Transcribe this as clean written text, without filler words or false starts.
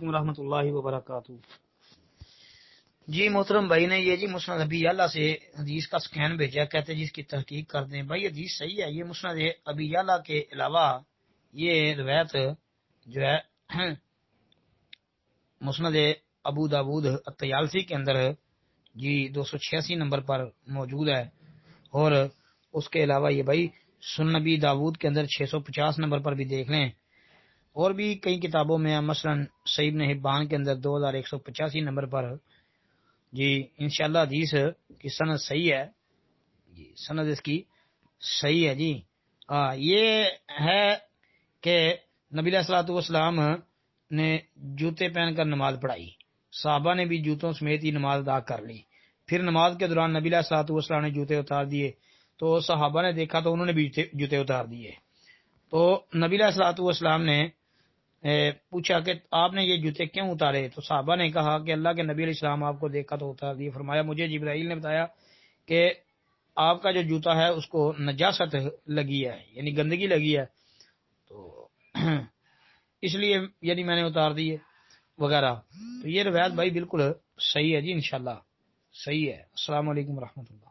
ورحمۃ اللہ وبرکاتہ۔ جی محترم بھائی نے یہ جی مسند ابی یعلا سے حدیث کا سکین بھیجا، کہتے ہیں جس کی تحقیق کر دیں۔ بھائی حدیث صحیح ہے، یہ مسند ابی یعلا کے علاوہ یہ روایت جو ہے مسند ابو داود الطیالسی کے اندر جی 286 نمبر پر موجود ہے، اور اس کے علاوہ یہ بھائی سنن نبی داود کے اندر 650 نمبر پر بھی دیکھ لیں، اور بھی کئی کتابوں میں مثلا صحیح ابن حبان کے اندر 2185 نمبر پر جی انشاءاللہ حدیث کی سند صحیح ہے، جی سند اس کی صحیح ہے جی۔ یہ ہے کہ نبی علیہ الصلوۃ والسلام نے جوتے پہن کر نماز پڑھائی، صحابہ نے بھی جوتوں سمیت ہی نماز ادا کر لی۔ پھر نماز کے دوران نبی علیہ الصلوۃ والسلام نے جوتے اتار دیے، تو صحابہ نے دیکھا تو انہوں نے بھی جوتے اتار دیے۔ تو نبی علیہ الصلوۃ والسلام نے پوچھا کہ آپ نے یہ جوتے کیوں اتارے؟ تو صحابہ نے کہا کہ اللہ کے نبی علیہ السلام آپ کو دیکھا تو اتار دیے۔ فرمایا مجھے جبرائیل نے بتایا کہ آپ کا جو جوتا ہے اس کو نجاست لگی ہے، یعنی گندگی لگی ہے، تو اس لیے یعنی میں نے اتار دیے وغیرہ۔ تو یہ روایت بھائی بالکل صحیح ہے جی، انشاءاللہ صحیح ہے۔ السلام علیکم ورحمۃ اللہ۔